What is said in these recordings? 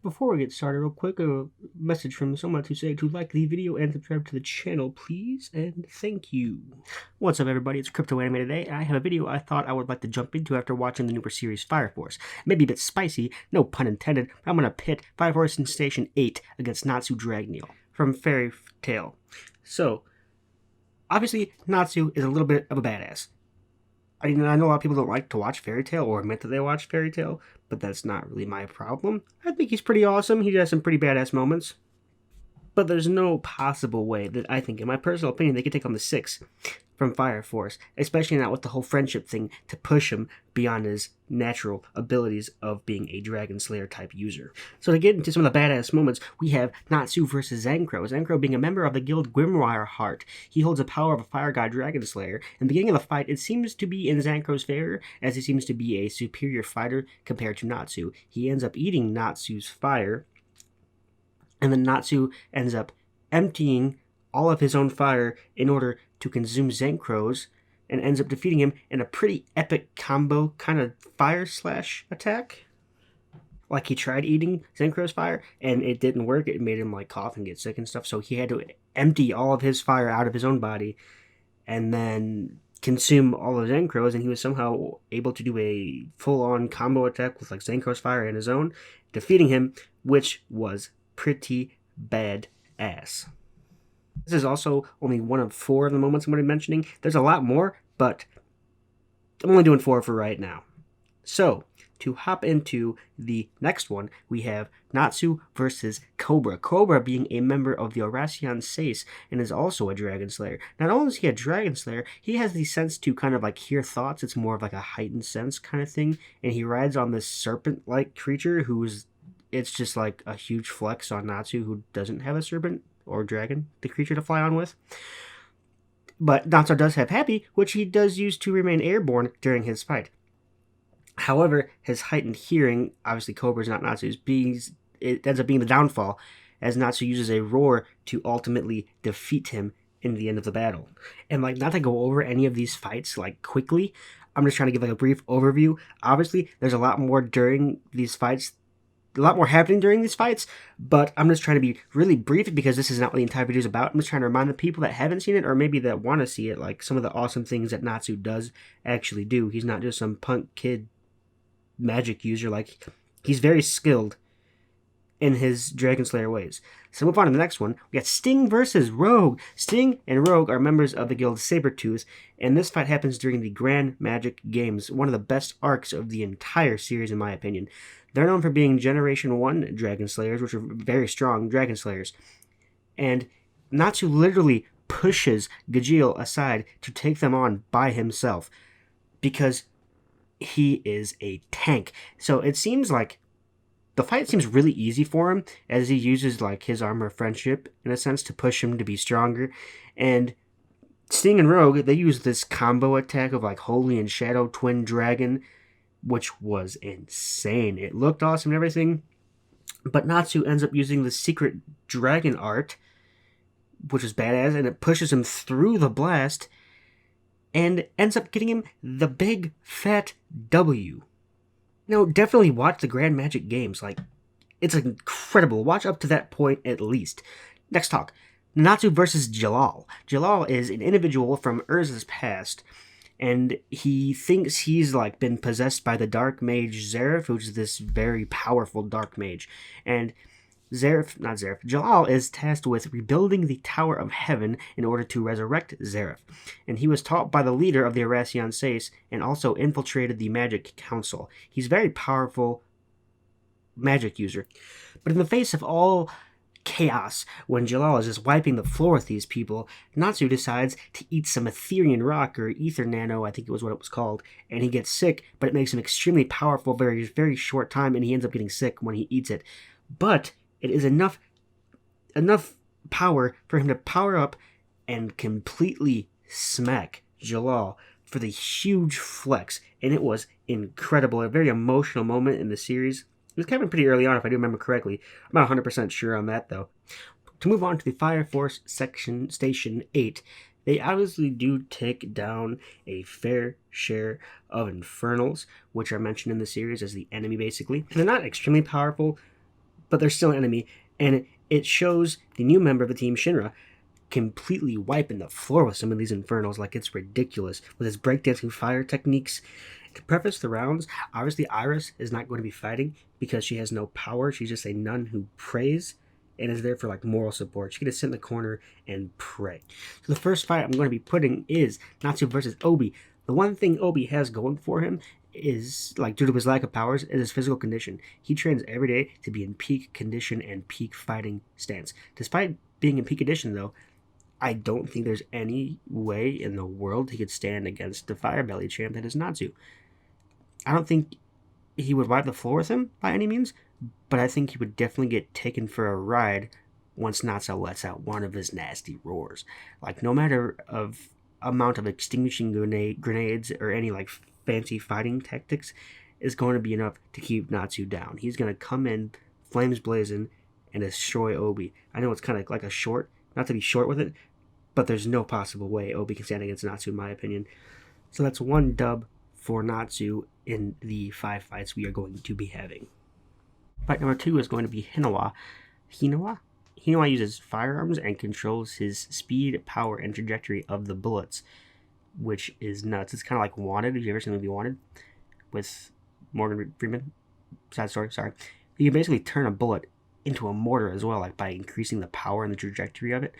Before we get started, real quick, a message from someone to say to like the video and subscribe to the channel, please, and thank you. What's up, everybody? It's Crypto Anime today. I have a video I thought I would like to jump into after watching the newer series Fire Force. Maybe a bit spicy, no pun intended, but I'm going to pit Fire Force in Station 8 against Natsu Dragneel from Fairy Tail. So, obviously, Natsu is a little bit of a badass. I know a lot of people don't like to watch Fairy Tail or admit that they watch Fairy Tail, but that's not really my problem. I think he's pretty awesome. He has some pretty badass moments. But there's no possible way that I think, in my personal opinion, they could take on the 6 from Fire Force, especially not with the whole friendship thing to push him beyond his natural abilities of being a Dragon Slayer type user. So to get into some of the badass moments, we have Natsu versus Zenkro. Zenkro being a member of the guild Grimoire Heart. He holds the power of a Fire God Dragon Slayer. In the beginning of the fight, it seems to be in Zenkro's favor, as he seems to be a superior fighter compared to Natsu. He ends up eating Natsu's fire, and then Natsu ends up emptying all of his own fire in order to consume Zenkro's, and ends up defeating him in a pretty epic combo kind of fire slash attack. Like, he tried eating Zenkro's fire and it didn't work. It made him like cough and get sick and stuff, so he had to empty all of his fire out of his own body and then consume all of Zenkro's, and he was somehow able to do a full-on combo attack with like Zenkro's fire and his own, defeating him, which was pretty badass. This is also only one of 4 of the moments I'm going to be mentioning. There's a lot more, but I'm only doing 4 for right now. So, to hop into the next one, we have Natsu versus Cobra. Cobra being a member of the Eurasian Sace and is also a Dragon Slayer. Not only is he a Dragon Slayer, he has the sense to kind of like hear thoughts. It's more of like a heightened sense kind of thing. And he rides on this serpent-like creature who's, it's just like a huge flex on Natsu, who doesn't have a serpent or dragon, the creature to fly on with. But Natsu does have Happy, which he does use to remain airborne during his fight. However, his heightened hearing, obviously Cobra's not Natsu's, it ends up being the downfall, as Natsu uses a roar to ultimately defeat him in the end of the battle. And like, not to go over any of these fights like quickly, I'm just trying to give like a brief overview. Obviously, there's a lot more during these fights, a lot more happening during these fights, but I'm just trying to be really brief because this is not what the entire video is about. I'm just trying to remind the people that haven't seen it, or maybe that want to see it, like some of the awesome things that Natsu does actually do. He's not just some punk kid magic user. Like, he's very skilled in his Dragon Slayer ways. So move on to the next one. We got Sting versus Rogue. Sting and Rogue are members of the guild Sabertooth, and this fight happens during the Grand Magic Games, one of the best arcs of the entire series in my opinion. They're known for being Generation 1 Dragon Slayers, which are very strong Dragon Slayers. And Natsu literally pushes Gajeel aside to take them on by himself, because he is a tank. So it seems like the fight seems really easy for him, as he uses like his armor of friendship in a sense to push him to be stronger. And Sting and Rogue, they use this combo attack of like Holy and Shadow Twin Dragon, which was insane. It looked awesome and everything, but Natsu ends up using the secret dragon art, which is badass, and it pushes him through the blast and ends up getting him the big fat W. Now, definitely watch the Grand Magic Games. Like, it's incredible. Watch up to that point at least. Next talk. Natsu versus Jalal. Jalal is an individual from Urza's past, and he thinks he's like been possessed by the dark mage Zareth, which is this very powerful dark mage. And Jalal is tasked with rebuilding the Tower of Heaven in order to resurrect Zareth. And he was taught by the leader of the Eurasian Sace and also infiltrated the Magic Council. He's a very powerful magic user. But in the face of all chaos, when Jalal is just wiping the floor with these people, Natsu decides to eat some Ethereal Rock, or Ether Nano, I think it was what it was called, and he gets sick, but it makes him extremely powerful very, very short time, and he ends up getting sick when he eats it. But it is enough power for him to power up and completely smack Jalal for the huge flex, and it was incredible. A very emotional moment in the series. It was kind of pretty early on, if I do remember correctly. I'm not 100% sure on that, though. To move on to the Fire Force section, Station 8, they obviously do take down a fair share of Infernals, which are mentioned in the series as the enemy, basically. They're not extremely powerful, but they're still an enemy, and it shows the new member of the team, Shinra, completely wiping the floor with some of these infernals like it's ridiculous with his breakdancing fire techniques. To preface the rounds, obviously Iris is not going to be fighting because she has no power. She's just a nun who prays and is there for like moral support. She can just sit in the corner and pray. So the first fight I'm going to be putting is Natsu versus Obi. The one thing Obi has going for him is, like, due to his lack of powers, is his physical condition. He trains every day to be in peak condition and peak fighting stance. Despite being in peak condition, though, I don't think there's any way in the world he could stand against the Firebelly champ that is Natsu. I don't think he would wipe the floor with him by any means, but I think he would definitely get taken for a ride once Natsu lets out one of his nasty roars. Like, no matter of amount of extinguishing grenades or any like fancy fighting tactics is going to be enough to keep Natsu down. He's going to come in flames blazing and destroy Obi. I know it's kind of like a short, not to be short with it, but there's no possible way Obi can stand against Natsu in my opinion. So that's one dub for Natsu in the 5 fights we are going to be having. Fight number 2 is going to be Hinawa. Hinawa uses firearms and controls his speed, power, and trajectory of the bullets, which is nuts. It's kind of like Wanted. Have you ever seen the movie Wanted with Morgan Freeman? Sad story, sorry. You can basically turn a bullet into a mortar as well, like by increasing the power and the trajectory of it.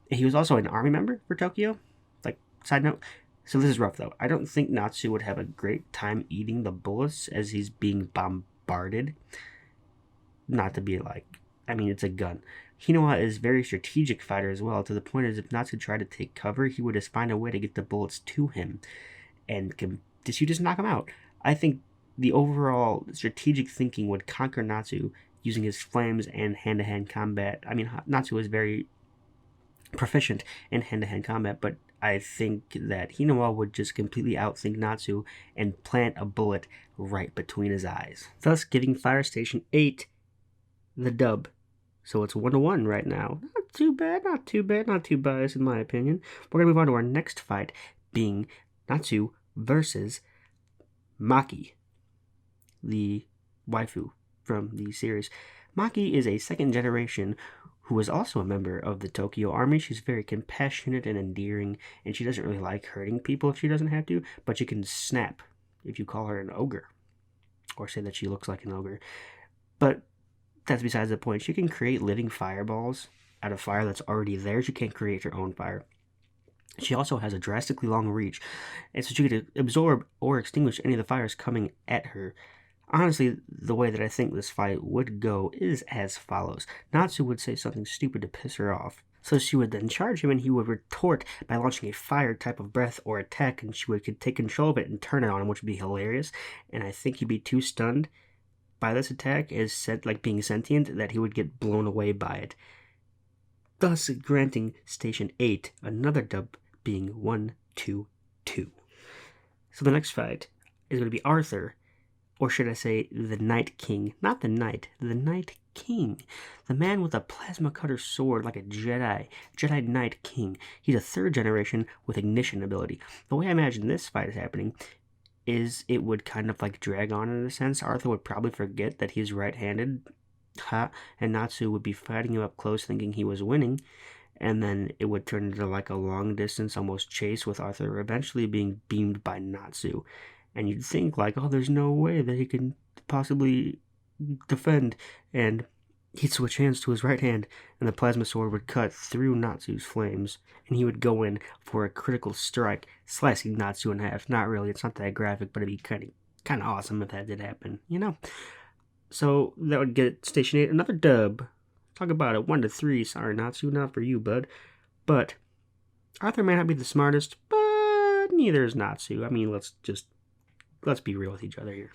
And he was also an army member for Tokyo, like side note. So this is rough though. I don't think Natsu would have a great time eating the bullets as he's being bombarded. Not to be like, I mean, it's a gun. Hinawa is a very strategic fighter as well, to the point is if Natsu tried to take cover, he would just find a way to get the bullets to him and just knock him out. I think the overall strategic thinking would conquer Natsu using his flames and hand-to-hand combat. I mean, Natsu is very proficient in hand-to-hand combat, but I think that Hinawa would just completely outthink Natsu and plant a bullet right between his eyes, thus giving Fire Station 8 the dub. So it's 1-1 right now. Not too bad, not too biased in my opinion. We're going to move on to our next fight, being Natsu versus Maki, the waifu from the series. Maki is a second generation who is also a member of the Tokyo Army. She's very compassionate and endearing, and she doesn't really like hurting people if she doesn't have to, but she can snap if you call her an ogre, or say that she looks like an ogre. But that's besides the point. She can create living fireballs out of fire that's already there. She can't create her own fire. She also has a drastically long reach, and so she could absorb or extinguish any of the fires coming at her. Honestly, the way that I think this fight would go is as follows. Natsu would say something stupid to piss her off, so she would then charge him, and he would retort by launching a fire type of breath or attack, and she could take control of it and turn it on him, which would be hilarious. And I think he'd be too stunned by this attack is said like being sentient that he would get blown away by it, thus granting Station 8 another dub, being 1-2-2. So the next fight is going to be Arthur, or should I say the Night King. Not the Knight, the Night King. The man with a plasma cutter sword like a Jedi Knight King. He's a third generation with ignition ability. The way I imagine this fight is happening is it would kind of like drag on in a sense. Arthur would probably forget that he's right-handed, and Natsu would be fighting him up close thinking he was winning, and then it would turn into like a long-distance almost chase with Arthur eventually being beamed by Natsu. And you'd think like, oh, there's no way that he can possibly defend, and he'd switch hands to his right hand, and the plasma sword would cut through Natsu's flames, and he would go in for a critical strike, slicing Natsu in half. Not really, it's not that graphic, but it'd be kind of awesome if that did happen, you know? So that would get Station 8 another dub. Talk about it, 1-3. Sorry, Natsu, not for you, bud. But Arthur may not be the smartest, but neither is Natsu. I mean, let's be real with each other here.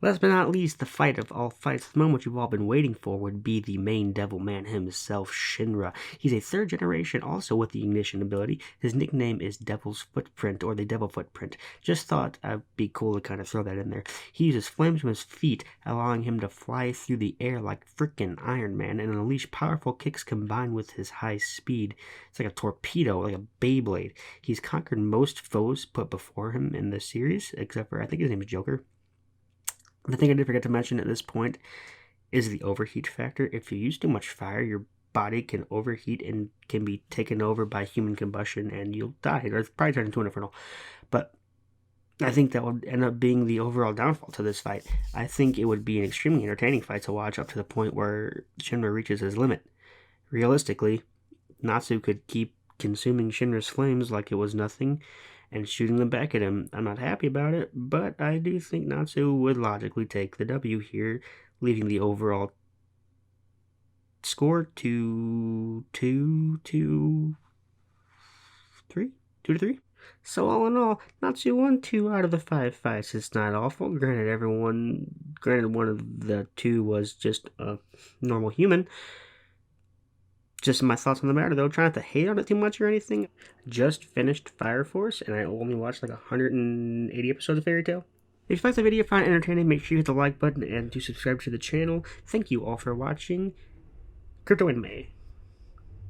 Last but not least, the fight of all fights, the moment you've all been waiting for, would be the main devil man himself, Shinra. He's a third generation, also with the ignition ability. His nickname is Devil's Footprint, or the Devil Footprint. Just thought it'd be cool to kind of throw that in there. He uses flames from his feet, allowing him to fly through the air like frickin' Iron Man, and unleash powerful kicks combined with his high speed. It's like a torpedo, like a Beyblade. He's conquered most foes put before him in the series, except for, I think his name is Joker. The thing I did forget to mention at this point is the overheat factor. If you use too much fire, your body can overheat and can be taken over by human combustion and you'll die, or probably turn into an infernal. But I think that would end up being the overall downfall to this fight. I think it would be an extremely entertaining fight to watch up to the point where Shinra reaches his limit. Realistically, Natsu could keep consuming Shinra's flames like it was nothing and shooting them back at him. I'm not happy about it, but I do think Natsu would logically take the W here, leaving the overall score to 2-3. So all in all, Natsu won 2 out of the 5 fights. It's not awful. Granted, one of the 2 was just a normal human. Just my thoughts on the matter, though. Trying not to hate on it too much or anything. Just finished Fire Force, and I only watched like 180 episodes of Fairy Tail. If you liked the video, found it entertaining, make sure you hit the like button and to subscribe to the channel. Thank you all for watching. Crypto Anime.